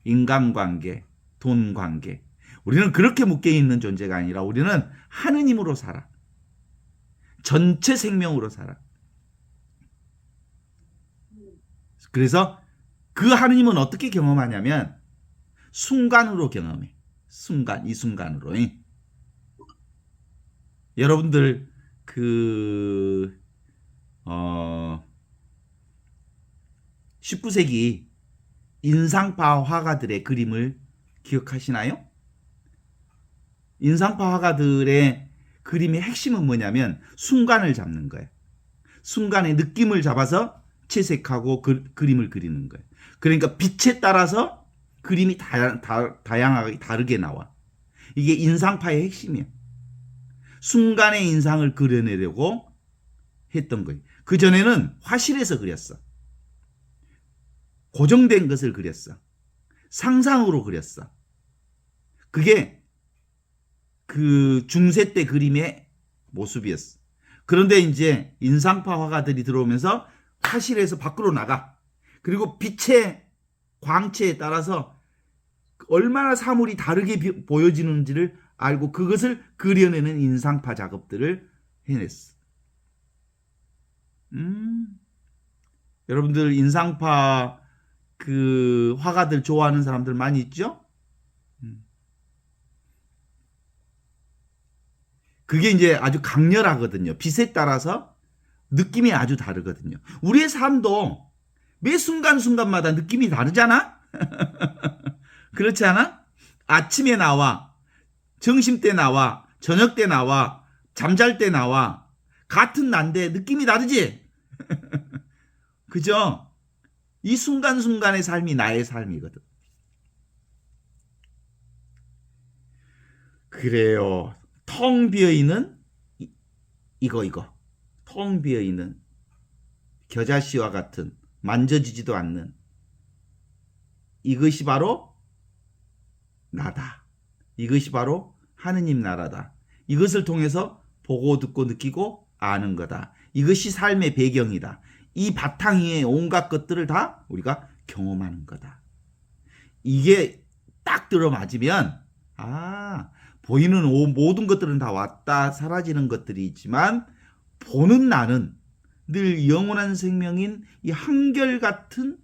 [SPEAKER 2] 인간관계, 돈관계. 우리는 그렇게 묶여있는 존재가 아니라 우리는 하느님으로 살아. 전체 생명으로 살아. 그래서 그 하느님은 어떻게 경험하냐면 순간으로 경험해. 이 순간으로. 여러분들 19세기 인상파 화가들의 그림을 기억하시나요? 인상파 화가들의 그림의 핵심은 뭐냐면 순간을 잡는 거예요. 순간의 느낌을 잡아서 채색하고 그림을 그리는 거예요. 그러니까 빛에 따라서 그림이 다양하게 다르게 나와. 이게 인상파의 핵심이에요. 순간의 인상을 그려내려고 했던 거예요. 그전에는 화실에서 그렸어. 고정된 것을 그렸어. 상상으로 그렸어. 그게 그 중세 때 그림의 모습이었어. 그런데 이제 인상파 화가들이 들어오면서 화실에서 밖으로 나가. 그리고 빛의 광채에 따라서 얼마나 사물이 다르게 보여지는지를 알고 그것을 그려내는 인상파 작업들을 해냈어. 여러분들 인상파 그 화가들 좋아하는 사람들 많이 있죠? 그게 이제 아주 강렬하거든요. 빛에 따라서 느낌이 아주 다르거든요. 우리의 삶도 매 순간순간마다 느낌이 다르잖아? 그렇지 않아? 아침에 나와, 점심때 나와, 저녁때 나와, 잠잘 때 나와. 같은 난데 느낌이 다르지? 그죠? 이 순간순간의 삶이 나의 삶이거든. 그래요. 텅 비어있는 이거. 텅 비어있는 겨자씨와 같은 만져지지도 않는 이것이 바로 나다. 이것이 바로 하느님 나라다. 이것을 통해서 보고 듣고 느끼고 아는 거다. 이것이 삶의 배경이다. 이 바탕 위에 온갖 것들을 다 우리가 경험하는 거다. 이게 딱 들어맞으면 보이는 모든 것들은 다 왔다 사라지는 것들이 있지만 보는 나는 늘 영원한 생명인 이 한결같은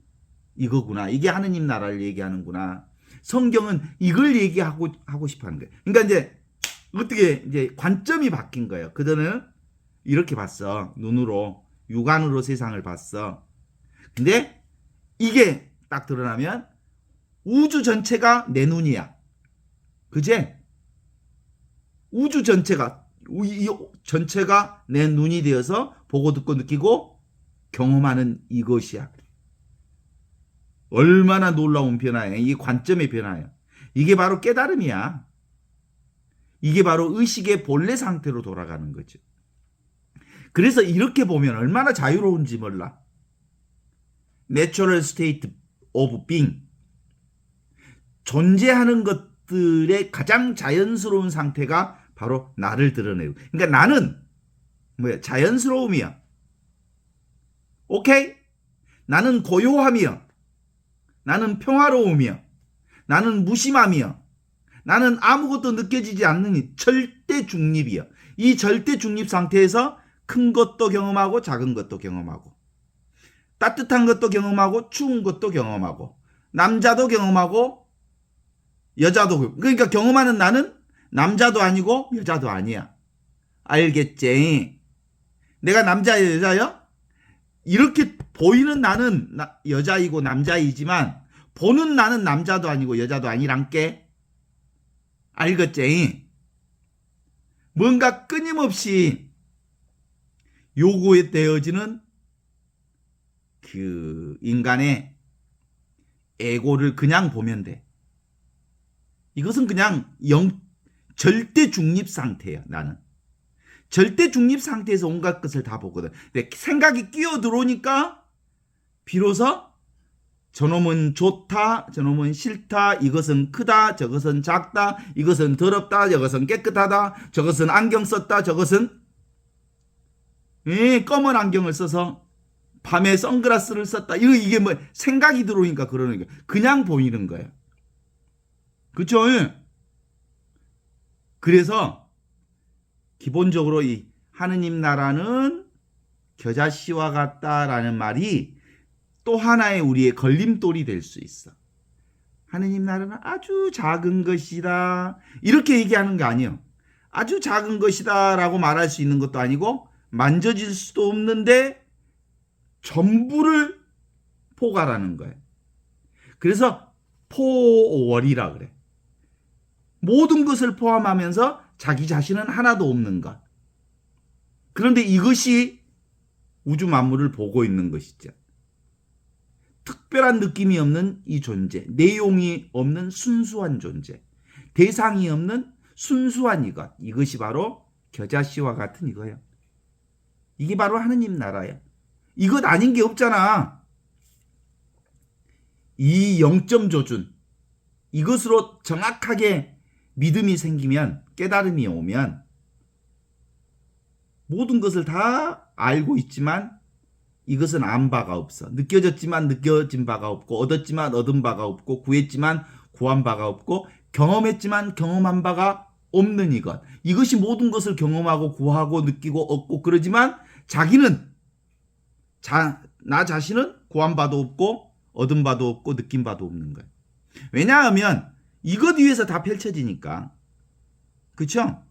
[SPEAKER 2] 이거구나. 이게 하느님 나라를 얘기하는구나. 성경은 이걸 얘기하고 싶어 하는 거예요. 그러니까 이제 관점이 바뀐 거예요. 그전에는 이렇게 봤어. 눈으로, 육안으로 세상을 봤어. 근데 이게 딱 드러나면 우주 전체가 내 눈이야. 그제? 우주 전체가 내 눈이 되어서 보고 듣고 느끼고 경험하는 이것이야. 얼마나 놀라운 변화야. 이게 관점의 변화야. 이게 바로 깨달음이야. 이게 바로 의식의 본래 상태로 돌아가는 거죠. 그래서 이렇게 보면 얼마나 자유로운지 몰라. natural state of being. 존재하는 것들의 가장 자연스러운 상태가 바로 나를 드러내고. 그러니까 나는 뭐야? 자연스러움이야. 오케이? 나는 고요함이야. 나는 평화로움이야. 나는 무심함이야. 나는 아무것도 느껴지지 않는 절대 중립이야. 이 절대 중립 상태에서 큰 것도 경험하고 작은 것도 경험하고 따뜻한 것도 경험하고 추운 것도 경험하고 남자도 경험하고 여자도 그러니까 경험하는 나는 남자도 아니고 여자도 아니야. 알겠지? 내가 남자야 여자야? 이렇게 보이는 나는 여자이고 남자이지만 보는 나는 남자도 아니고 여자도 아니란께. 알겠지? 뭔가 끊임없이 요구되어지는 그 인간의 에고를 그냥 보면 돼. 이것은 그냥 절대 중립 상태야. 나는 절대 중립 상태에서 온갖 것을 다 보거든. 근데 생각이 끼어 들어오니까 비로소 저놈은 좋다, 저놈은 싫다, 이것은 크다, 저것은 작다, 이것은 더럽다, 저것은 깨끗하다, 저것은 안경 썼다, 저것은 검은 안경을 써서 밤에 선글라스를 썼다. 이게 뭐 생각이 들어오니까 그러는 거야. 그냥 보이는 거야. 그쵸? 그래서 기본적으로 이 하느님 나라는 겨자씨와 같다라는 말이 또 하나의 우리의 걸림돌이 될 수 있어. 하느님 나라는 아주 작은 것이다. 이렇게 얘기하는 게 아니에요. 아주 작은 것이다 라고 말할 수 있는 것도 아니고 만져질 수도 없는데 전부를 포괄하는 거예요. 그래서 포월이라 그래. 모든 것을 포함하면서 자기 자신은 하나도 없는 것. 그런데 이것이 우주 만물을 보고 있는 것이죠. 특별한 느낌이 없는 이 존재, 내용이 없는 순수한 존재, 대상이 없는 순수한 이것, 이것이 바로 겨자씨와 같은 이거예요. 이게 바로 하느님 나라야. 이것 아닌 게 없잖아. 이 0점 조준, 이것으로 정확하게 믿음이 생기면, 깨달음이 오면 모든 것을 다 알고 있지만 이것은 안 바가 없어. 느껴졌지만 느껴진 바가 없고, 얻었지만 얻은 바가 없고, 구했지만 구한 바가 없고, 경험했지만 경험한 바가 없는 이것. 이것이 모든 것을 경험하고 구하고 느끼고 얻고 그러지만 자기는 나 자신은 구한 바도 없고 얻은 바도 없고 느낀 바도 없는 거예요. 왜냐하면 이것 위에서 다 펼쳐지니까. 그렇죠?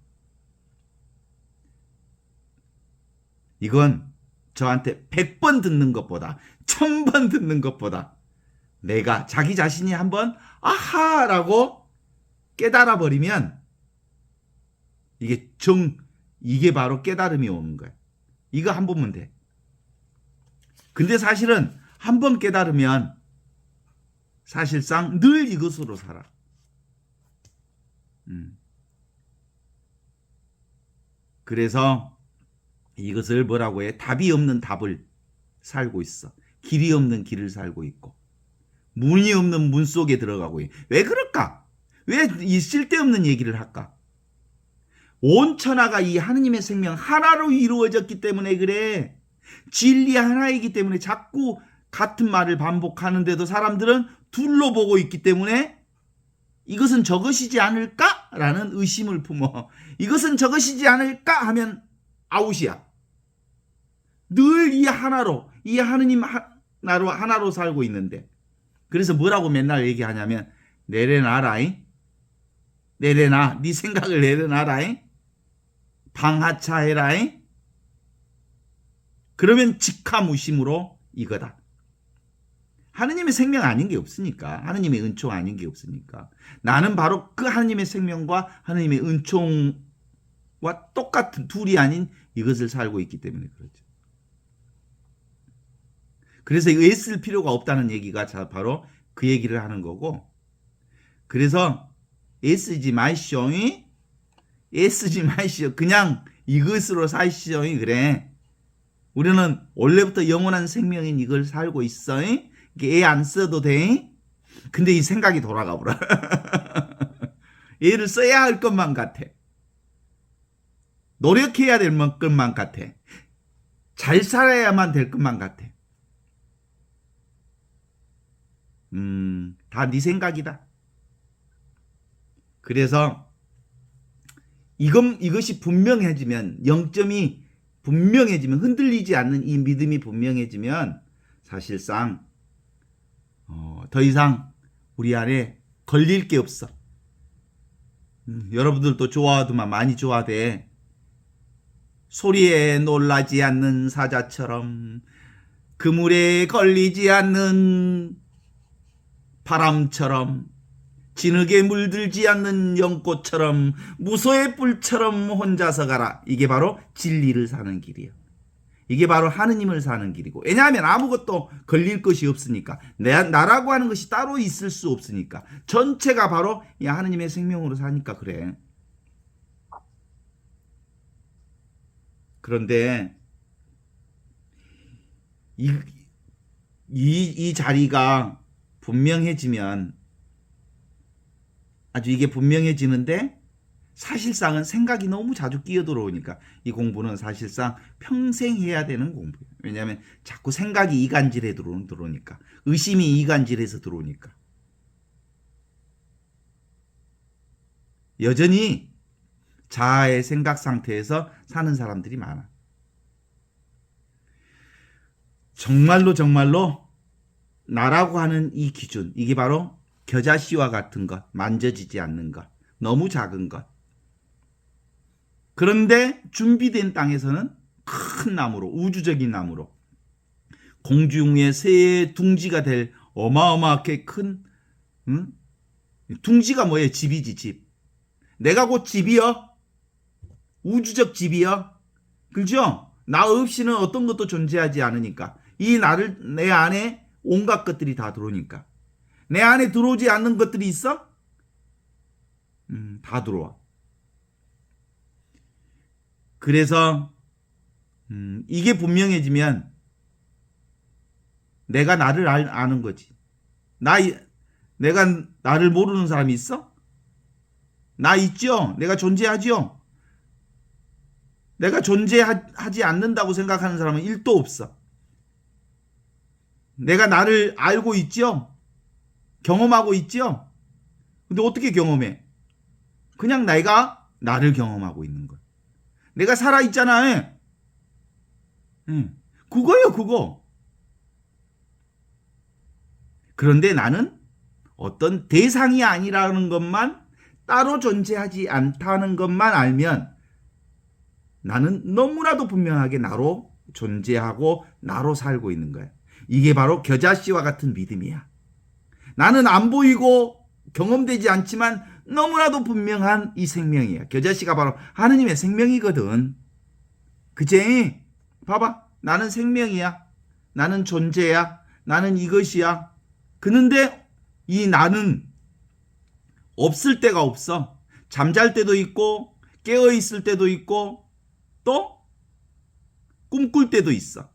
[SPEAKER 2] 이건 저한테 100번 듣는 것보다 1000번 듣는 것보다 내가 자기 자신이 한번 아하라고 깨달아 버리면 이게 바로 깨달음이 오는 거예요. 이거 한 번만 돼. 근데 사실은 한 번 깨달으면 사실상 늘 이것으로 살아. 그래서 이것을 뭐라고 해? 답이 없는 답을 살고 있어. 길이 없는 길을 살고 있고 문이 없는 문 속에 들어가고 있어. 왜 그럴까? 왜 이 쓸데없는 얘기를 할까? 온 천하가 이 하느님의 생명 하나로 이루어졌기 때문에 그래. 진리 하나이기 때문에 자꾸 같은 말을 반복하는데도 사람들은 둘로 보고 있기 때문에 이것은 저것이지 않을까? 라는 의심을 품어. 이것은 저것이지 않을까? 하면 아웃이야. 늘 이 하나로, 이 하느님 하나로 살고 있는데. 그래서 뭐라고 맨날 얘기하냐면 내려놔라잉. 내려놔. 네 생각을 내려놔라잉. 방하차해라잉. 그러면 직하무심으로 이거다. 하느님의 생명 아닌 게 없으니까. 하느님의 은총 아닌 게 없으니까. 나는 바로 그 하느님의 생명과 하느님의 은총과 똑같은 둘이 아닌 이것을 살고 있기 때문에 그렇죠. 그래서 애쓸 필요가 없다는 얘기가 바로 그 얘기를 하는 거고. 그래서 애쓰지 마시오. 애쓰지 마시오. 그냥 이것으로 사시오. 그래. 우리는 원래부터 영원한 생명인 이걸 살고 있어. 애 안 써도 돼. 근데 이 생각이 돌아가 버려. 애를 써야 할 것만 같아. 노력해야 될 것만 같아. 잘 살아야만 될 것만 같아. 다 네 생각이다. 그래서 이것이 분명해지면, 영점이 분명해지면, 흔들리지 않는 이 믿음이 분명해지면 사실상 더 이상 우리 안에 걸릴 게 없어. 여러분들도 좋아하더만 많이 좋아돼. 소리에 놀라지 않는 사자처럼, 그물에 걸리지 않는 바람처럼, 진흙에 물들지 않는 연꽃처럼, 무소의 뿔처럼 혼자서 가라. 이게 바로 진리를 사는 길이에요. 이게 바로 하느님을 사는 길이고, 왜냐하면 아무것도 걸릴 것이 없으니까, 나라고 하는 것이 따로 있을 수 없으니까, 전체가 바로 이 하느님의 생명으로 사니까 그래. 그런데 이 자리가 분명해지면, 아주 이게 분명해지는데, 사실상은 생각이 너무 자주 끼어들어오니까 이 공부는 사실상 평생 해야 되는 공부예요. 왜냐하면 자꾸 생각이 이간질에 들어오니까, 의심이 이간질에서 들어오니까. 여전히 자아의 생각 상태에서 사는 사람들이 많아. 정말로 나라고 하는 이 기준, 이게 바로 겨자씨와 같은 것, 만져지지 않는 것, 너무 작은 것. 그런데 준비된 땅에서는 큰 나무로, 우주적인 나무로, 공중의 새의 둥지가 될 어마어마하게 큰, 둥지가 뭐예요? 집이지, 집. 내가 곧 집이여. 우주적 집이여. 그죠? 나 없이는 어떤 것도 존재하지 않으니까. 내 안에 온갖 것들이 다 들어오니까. 내 안에 들어오지 않는 것들이 있어? 다 들어와. 그래서 이게 분명해지면 내가 나를 아는 거지. 내가 나를 모르는 사람이 있어? 나 있죠? 내가 존재하죠? 내가 존재하지 않는다고 생각하는 사람은 1도 없어. 내가 나를 알고 있죠? 경험하고 있죠? 근데 어떻게 경험해? 그냥 내가 나를 경험하고 있는 거야. 내가 살아있잖아. 그거요, 그거. 그런데 나는 어떤 대상이 아니라는 것만, 따로 존재하지 않다는 것만 알면 나는 너무나도 분명하게 나로 존재하고 나로 살고 있는 거야. 이게 바로 겨자씨와 같은 믿음이야. 나는 안 보이고 경험되지 않지만 너무나도 분명한 이 생명이야. 겨자씨가 바로 하느님의 생명이거든. 그치? 봐봐. 나는 생명이야. 나는 존재야. 나는 이것이야. 그런데 이 나는 없을 때가 없어. 잠잘 때도 있고, 깨어 있을 때도 있고, 또 꿈꿀 때도 있어.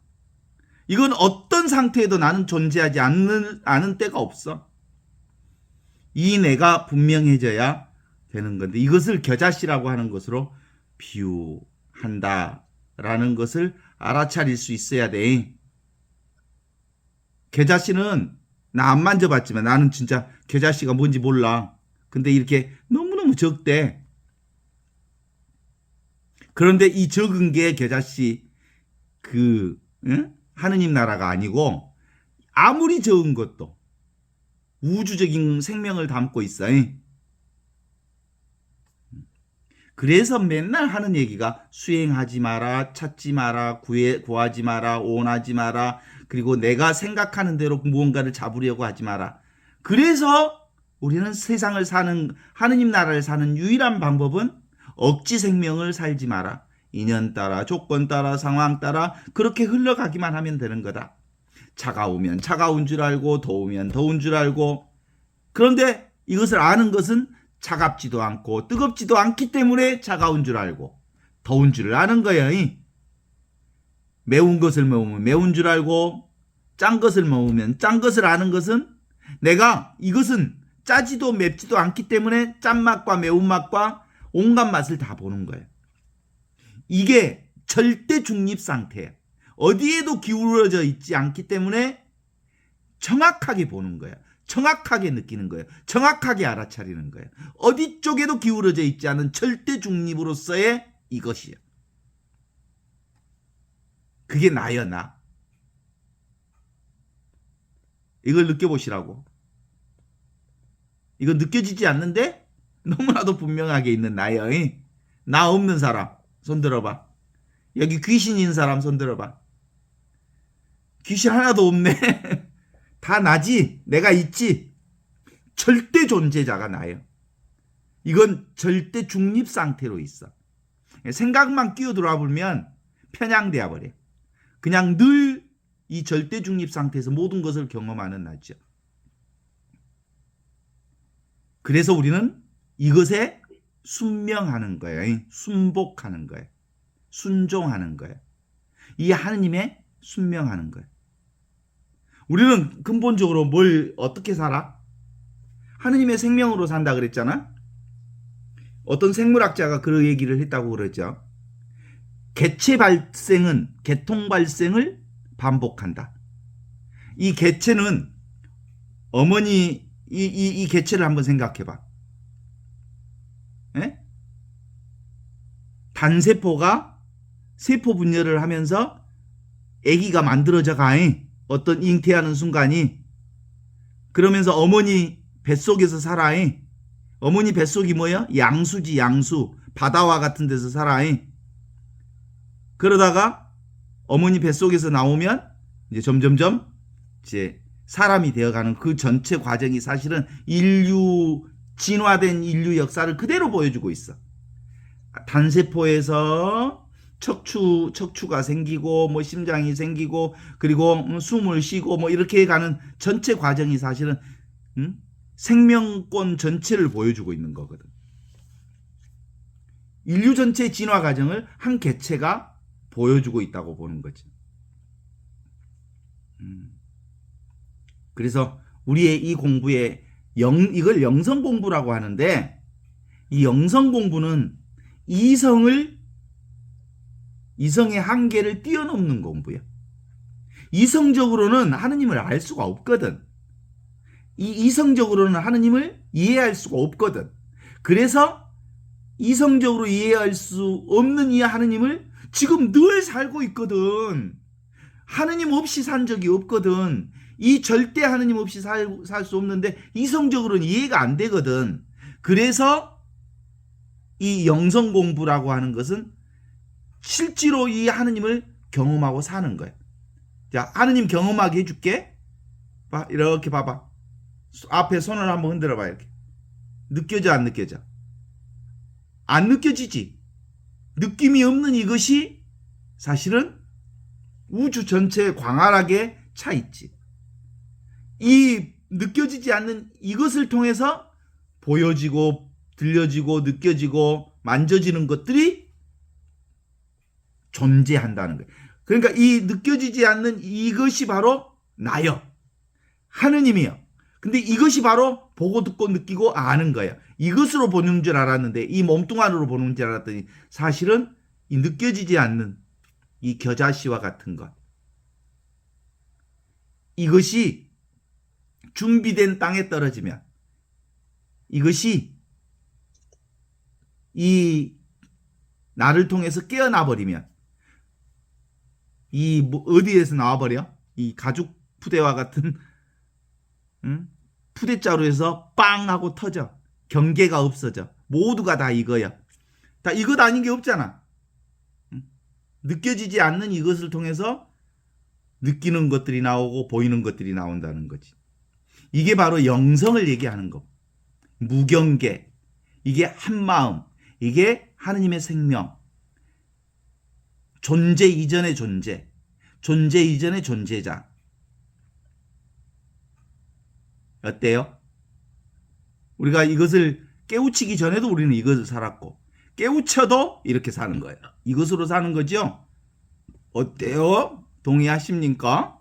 [SPEAKER 2] 이건 어떤 상태에도 나는 존재하지 않은 때가 없어. 이 내가 분명해져야 되는 건데, 이것을 겨자씨라고 하는 것으로 비유한다라는 것을 알아차릴 수 있어야 돼. 겨자씨는 나 안 만져봤지만 나는 진짜 겨자씨가 뭔지 몰라. 근데 이렇게 너무너무 적대. 그런데 이 적은 게 겨자씨 하느님 나라가 아니고, 아무리 적은 것도 우주적인 생명을 담고 있어. 그래서 맨날 하는 얘기가 수행하지 마라, 찾지 마라, 구하지 마라, 원하지 마라, 그리고 내가 생각하는 대로 무언가를 잡으려고 하지 마라. 그래서 우리는 세상을 사는, 하느님 나라를 사는 유일한 방법은 억지 생명을 살지 마라. 인연 따라, 조건 따라, 상황 따라 그렇게 흘러가기만 하면 되는 거다. 차가우면 차가운 줄 알고, 더우면 더운 줄 알고. 그런데 이것을 아는 것은 차갑지도 않고 뜨겁지도 않기 때문에 차가운 줄 알고 더운 줄을 아는 거예요. 매운 것을 먹으면 매운 줄 알고, 짠 것을 먹으면 짠 것을 아는 것은 내가 이것은 짜지도 맵지도 않기 때문에 짠맛과 매운맛과 온갖 맛을 다 보는 거예요. 이게 절대 중립 상태예요. 어디에도 기울어져 있지 않기 때문에 정확하게 보는 거예요. 정확하게 느끼는 거예요. 정확하게 알아차리는 거예요. 어디 쪽에도 기울어져 있지 않은 절대 중립으로서의 이것이요. 그게 나요, 나. 이걸 느껴보시라고. 이거 느껴지지 않는데 너무나도 분명하게 있는 나예요. 나 없는 사람 손 들어봐. 여기 귀신인 사람 손 들어봐. 귀신 하나도 없네. 다 나지. 내가 있지. 절대 존재자가 나예요. 이건 절대 중립 상태로 있어. 생각만 끼어들어 보면 편향되어 버려. 그냥 늘 이 절대 중립 상태에서 모든 것을 경험하는 나죠. 그래서 우리는 이것에 순명하는 거예요. 순복하는 거예요. 순종하는 거예요. 이 하느님에 순명하는 거예요. 우리는 근본적으로 뭘 어떻게 살아? 하느님의 생명으로 산다 그랬잖아. 어떤 생물학자가 그 얘기를 했다고 그러죠. 개체 발생은 개통 발생을 반복한다. 이 개체는 어머니 이 개체를 한번 생각해봐. 에? 단세포가 세포 분열을 하면서 아기가 만들어져 가. 어떤 잉태하는 순간이. 그러면서 어머니 뱃속에서 살아. 어머니 뱃속이 뭐야? 양수지, 양수. 바다와 같은 데서 살아. 그러다가 어머니 뱃속에서 나오면 이제 점점점 이제 사람이 되어가는 그 전체 과정이 사실은 진화된 인류 역사를 그대로 보여주고 있어. 단세포에서 척추가 생기고 뭐 심장이 생기고 그리고 숨을 쉬고 뭐 이렇게 가는 전체 과정이 사실은 생명권 전체를 보여주고 있는 거거든. 인류 전체 진화 과정을 한 개체가 보여주고 있다고 보는 거지. 그래서 우리의 이 공부에 이걸 영성 공부라고 하는데, 이 영성 공부는 이성의 한계를 뛰어넘는 공부야. 이성적으로는 하느님을 알 수가 없거든. 이성적으로는 하느님을 이해할 수가 없거든. 그래서 이성적으로 이해할 수 없는 이 하느님을 지금 늘 살고 있거든. 하느님 없이 산 적이 없거든. 이 절대 하느님 없이 살 수 없는데 이성적으로는 이해가 안 되거든. 그래서 이 영성 공부라고 하는 것은 실제로 이 하느님을 경험하고 사는 거야. 자, 하느님 경험하게 해줄게. 봐, 이렇게 봐봐. 앞에 손을 한번 흔들어 봐. 이렇게. 느껴져, 안 느껴져? 안 느껴지지? 느낌이 없는 이것이 사실은 우주 전체에 광활하게 차 있지. 이 느껴지지 않는 이것을 통해서 보여지고 들려지고 느껴지고 만져지는 것들이 존재한다는 거예요. 그러니까 이 느껴지지 않는 이것이 바로 나요. 하느님이요. 근데 이것이 바로 보고 듣고 느끼고 아는 거예요. 이것으로 보는 줄 알았는데, 이 몸뚱 안으로 보는 줄 알았더니 사실은 이 느껴지지 않는 이 겨자씨와 같은 것, 이것이 준비된 땅에 떨어지면, 이것이 이 나를 통해서 깨어나 버리면, 이 어디에서 나와버려? 이 가죽 푸대와 같은 푸대자루에서 빵 하고 터져. 경계가 없어져. 모두가 다 이거야. 다 이것 아닌 게 없잖아. 느껴지지 않는 이것을 통해서 느끼는 것들이 나오고 보이는 것들이 나온다는 거지. 이게 바로 영성을 얘기하는 거. 무경계. 이게 한마음. 이게 하느님의 생명. 존재 이전의 존재. 존재 이전의 존재자. 어때요? 우리가 이것을 깨우치기 전에도 우리는 이것을 살았고, 깨우쳐도 이렇게 사는 거예요. 이것으로 사는 거죠? 어때요? 동의하십니까?